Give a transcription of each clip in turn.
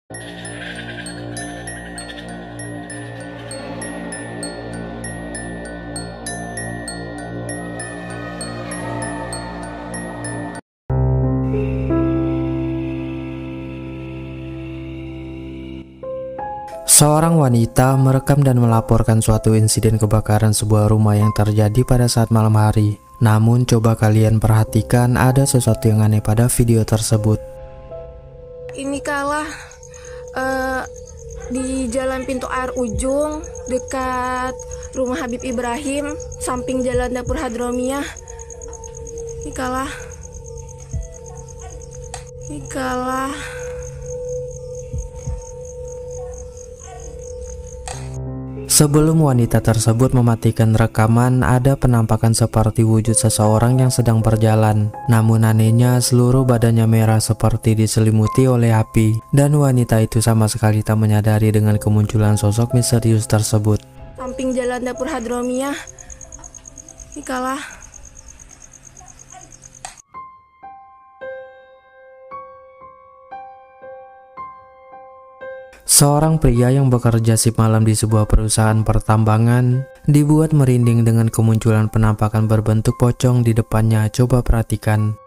Seorang wanita merekam dan melaporkan suatu insiden kebakaran sebuah rumah yang terjadi pada saat malam hari. Namun coba kalian perhatikan, ada sesuatu yang aneh pada video tersebut. Ini kalah di Jalan Pintu Air Ujung dekat rumah Habib Ibrahim, samping Jalan Dapur Hadromiah. Ini kalah. Sebelum wanita tersebut mematikan rekaman, ada penampakan seperti wujud seseorang yang sedang berjalan. Namun anehnya, seluruh badannya merah seperti diselimuti oleh api. Dan wanita itu sama sekali tak menyadari dengan kemunculan sosok misterius tersebut. Samping Jalan Dapur Hadromiah. Ini kalah. Seorang pria yang bekerja shift malam di sebuah perusahaan pertambangan dibuat merinding dengan kemunculan penampakan berbentuk pocong di depannya. Coba perhatikan.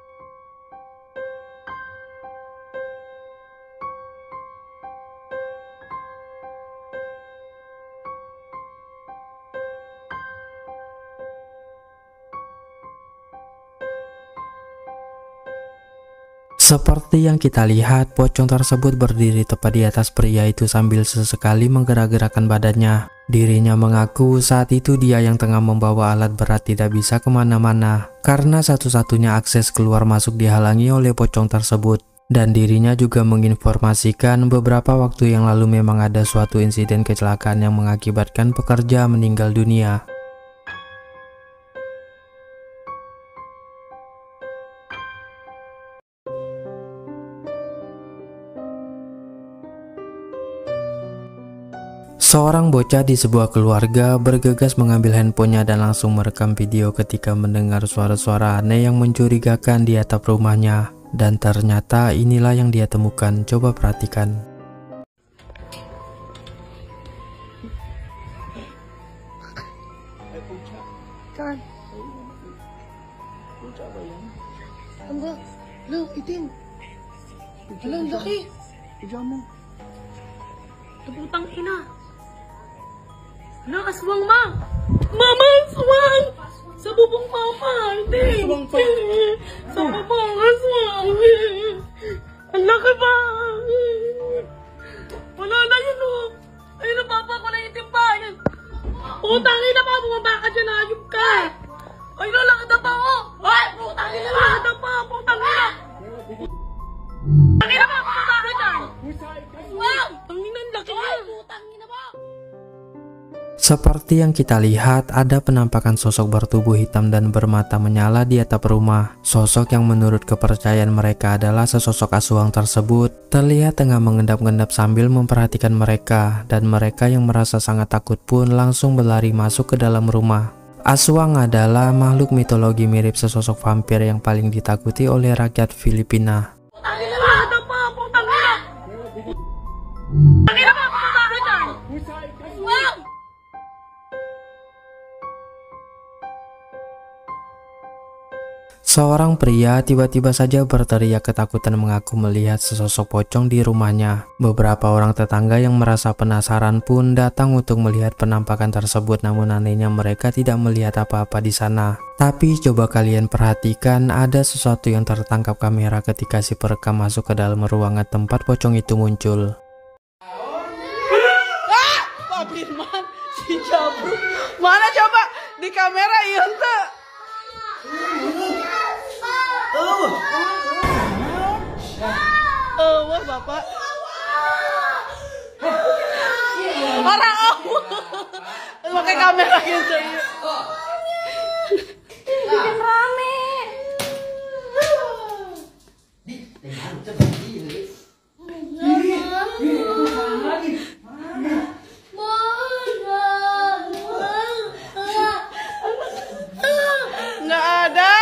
Seperti yang kita lihat, pocong tersebut berdiri tepat di atas pria itu sambil sesekali menggerak-gerakkan badannya. Dirinya mengaku saat itu dia yang tengah membawa alat berat tidak bisa kemana-mana karena satu-satunya akses keluar masuk dihalangi oleh pocong tersebut. Dan dirinya juga menginformasikan beberapa waktu yang lalu memang ada suatu insiden kecelakaan yang mengakibatkan pekerja meninggal dunia. Seorang bocah di sebuah keluarga bergegas mengambil handphonenya dan langsung merekam video ketika mendengar suara-suara aneh yang mencurigakan di atap rumahnya. Dan ternyata inilah yang dia temukan. Coba perhatikan. Putang ina. Ano, aswang ma? Mama, aswang! Sa bubong mama, hindi. Sa bubong aswang. Ang laki ba? Wala na yun, oh. Ayun na, papa ko na yung timbayan. Putang ina pa, bumaba ka dyan, ayup ka. Ayun na, lakad na pa, oh. Ay, putang ina, lakad na pa, putang ina. Putang ina pa, bumaba ka dyan. Aswang! Tanginan, laki na. Putang ina pa. Seperti yang kita lihat, ada penampakan sosok bertubuh hitam dan bermata menyala di atap rumah. Sosok yang menurut kepercayaan mereka adalah sesosok asuang tersebut terlihat tengah mengendap-endap sambil memperhatikan mereka, dan mereka yang merasa sangat takut pun langsung berlari masuk ke dalam rumah. Asuang adalah makhluk mitologi mirip sesosok vampir yang paling ditakuti oleh rakyat Filipina. Seorang pria tiba-tiba saja berteriak ketakutan mengaku melihat sesosok pocong di rumahnya. Beberapa orang tetangga yang merasa penasaran pun datang untuk melihat penampakan tersebut, namun anehnya mereka tidak melihat apa-apa di sana. Tapi coba kalian perhatikan, ada sesuatu yang tertangkap kamera ketika si perekam masuk ke dalam ruangan tempat pocong itu muncul. Pak Firman, si Jabruk. Mana coba di kamera iya tuh? Wah bapak. Orang pakai kamera gitu. Bikin rame. Nggak ada.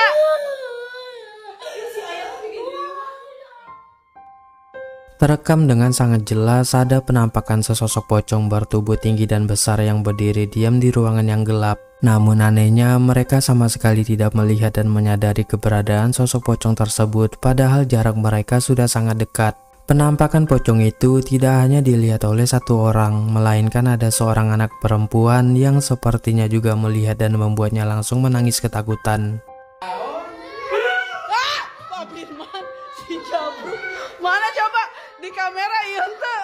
Terekam dengan sangat jelas ada penampakan sesosok pocong bertubuh tinggi dan besar yang berdiri diam di ruangan yang gelap. Namun anehnya mereka sama sekali tidak melihat dan menyadari keberadaan sosok pocong tersebut, padahal jarak mereka sudah sangat dekat. Penampakan pocong itu tidak hanya dilihat oleh satu orang, melainkan ada seorang anak perempuan yang sepertinya juga melihat dan membuatnya langsung menangis ketakutan. Pak Firman, si Jabru. Mana coba di kamera iya henteu.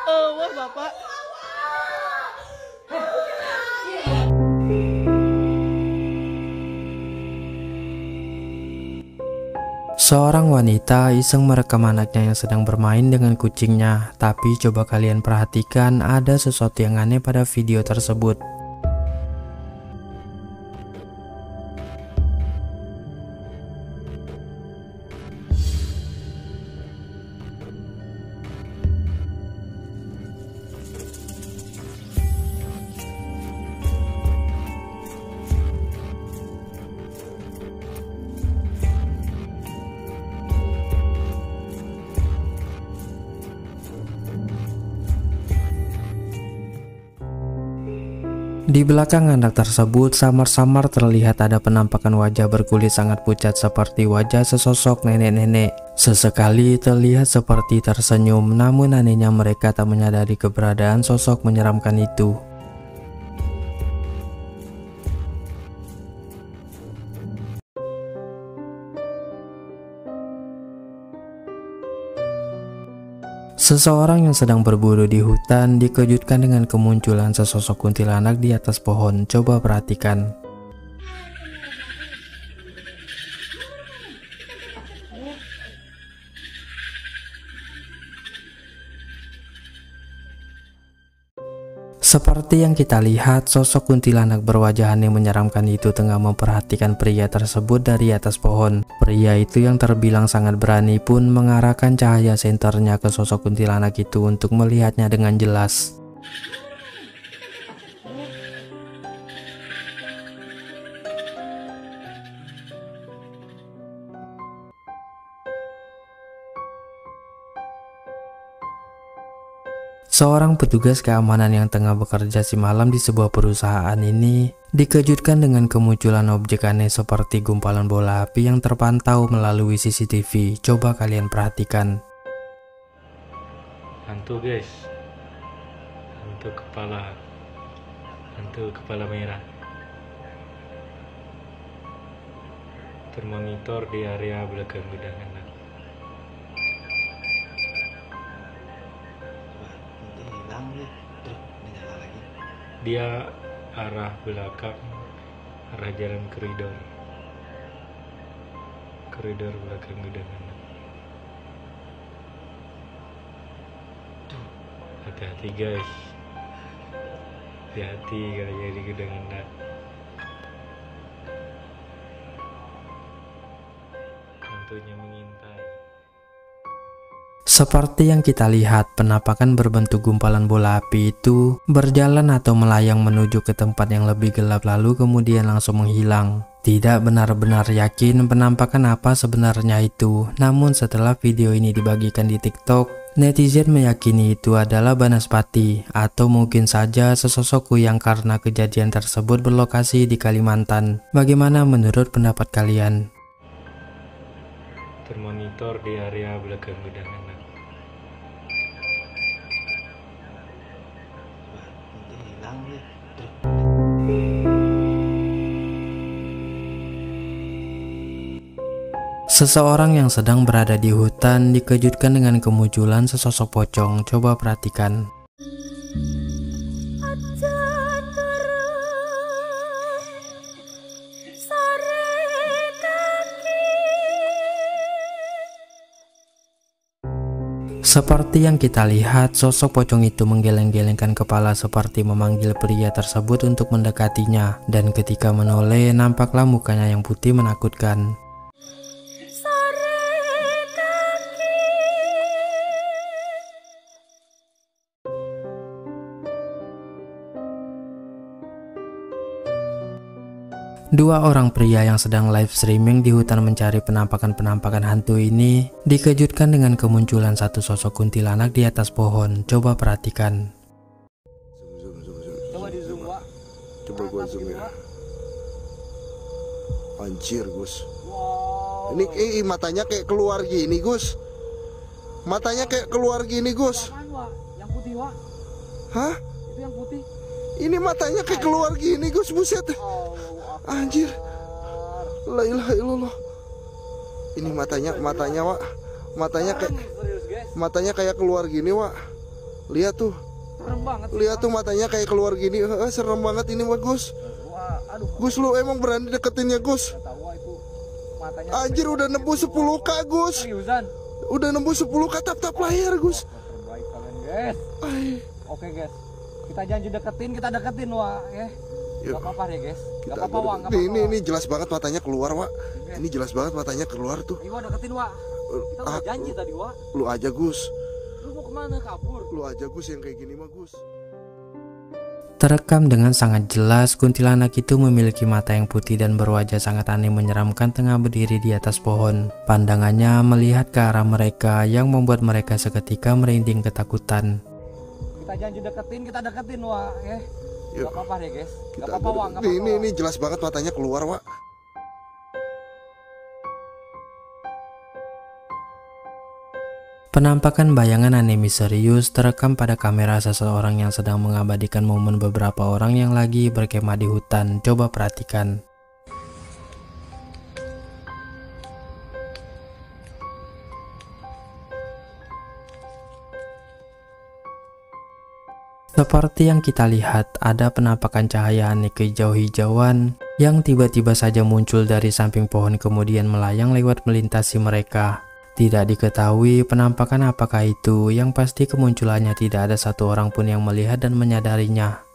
Wah Bapak. Seorang wanita iseng merekam anaknya yang sedang bermain dengan kucingnya, tapi coba kalian perhatikan ada sesuatu yang aneh pada video tersebut. Di belakang anak tersebut samar-samar terlihat ada penampakan wajah berkulit sangat pucat seperti wajah sesosok nenek-nenek. Sesekali terlihat seperti tersenyum, namun anehnya mereka tak menyadari keberadaan sosok menyeramkan itu. Seseorang yang sedang berburu di hutan dikejutkan dengan kemunculan sesosok kuntilanak di atas pohon. Coba perhatikan. Seperti yang kita lihat, sosok kuntilanak berwajah aneh menyeramkan itu tengah memperhatikan pria tersebut dari atas pohon. Pria itu yang terbilang sangat berani pun mengarahkan cahaya senternya ke sosok kuntilanak itu untuk melihatnya dengan jelas. Seorang petugas keamanan yang tengah bekerja si malam di sebuah perusahaan ini dikejutkan dengan kemunculan objek aneh seperti gumpalan bola api yang terpantau melalui CCTV. Coba kalian perhatikan. Hantu guys, hantu kepala merah termonitor di area belakang gudang anak. Dia arah belakang, arah jalan koridor belakang gudang anak. Hati-hati guys, hati-hati kalau jadi gudang anak. Hantunya mengintai. Seperti yang kita lihat, penampakan berbentuk gumpalan bola api itu berjalan atau melayang menuju ke tempat yang lebih gelap lalu kemudian langsung menghilang. Tidak benar-benar yakin penampakan apa sebenarnya itu, namun setelah video ini dibagikan di TikTok, netizen meyakini itu adalah Banaspati atau mungkin saja sesosok kuyang karena kejadian tersebut berlokasi di Kalimantan. Bagaimana menurut pendapat kalian? Termonitor di area belakang gudang anak. Seseorang yang sedang berada di hutan dikejutkan dengan kemunculan sesosok pocong. Coba perhatikan. Seperti yang kita lihat, sosok pocong itu menggeleng-gelengkan kepala seperti memanggil pria tersebut untuk mendekatinya. Dan ketika menoleh, nampaklah mukanya yang putih menakutkan. Dua orang pria yang sedang live streaming di hutan mencari penampakan-penampakan hantu ini dikejutkan dengan kemunculan satu sosok kuntilanak di atas pohon. Coba perhatikan. Coba di zoom, Wak. Coba gua zoom ya. Anjir, Gus. Wow. Ini matanya kayak keluar gini, Gus. Matanya kayak keluar gini, Gus. Apaan, Wak? Yang putih, Wak. Hah? Itu yang putih. Ini matanya kayak keluar gini, Gus. Buset. Anjir. La ilaha illallah. Ini matanya, Wak. Serius, guys. Matanya kayak keluar gini, Wak. Lihat tuh. Serem banget. Lihat tuh matanya kayak keluar gini. Serem banget ini, Wak, Gus. Wah, aduh. Gus, lu emang berani deketinnya, Gus? Nggak tahu, Wak, itu matanya. Anjir, udah nembus 10k, Gus. Seriusan. Udah nembus 10k tap-tap layar, Gus. Terbaik kalian, guys. Ay. Oke, guys. Kita janji kita deketin, Wak, ya. Yuk. Gak apa-apa deh, guys. Kita Gak apa-apa, Wak. Gak nih, apa-apa, ini jelas banget matanya keluar, Wak. Ini jelas banget matanya keluar tuh. Wak. Wak, deketin, Wak. Kita udah janji tadi, Wak. Lu aja, Gus. Lu mau kemana? Kabur? Lu aja, Gus, yang kayak gini mah, Gus. Terekam dengan sangat jelas, kuntilanak itu memiliki mata yang putih dan berwajah sangat aneh menyeramkan tengah berdiri di atas pohon. Pandangannya melihat ke arah mereka yang membuat mereka seketika merinding ketakutan. Kita janji kita deketin, Wak, ya. Yuk. Gak apa-apa deh, guys. Kita Gak apa-apa, Wak. Gak nih, apa-apa, Wak. ini jelas banget matanya keluar, Wak. Penampakan bayangan aneh misterius terekam pada kamera seseorang yang sedang mengabadikan momen beberapa orang yang lagi berkemah di hutan. Coba perhatikan. Seperti yang kita lihat, ada penampakan cahaya aneh kehijau-hijauan yang tiba-tiba saja muncul dari samping pohon kemudian melayang lewat melintasi mereka. Tidak diketahui penampakan apakah itu, yang pasti kemunculannya tidak ada satu orang pun yang melihat dan menyadarinya.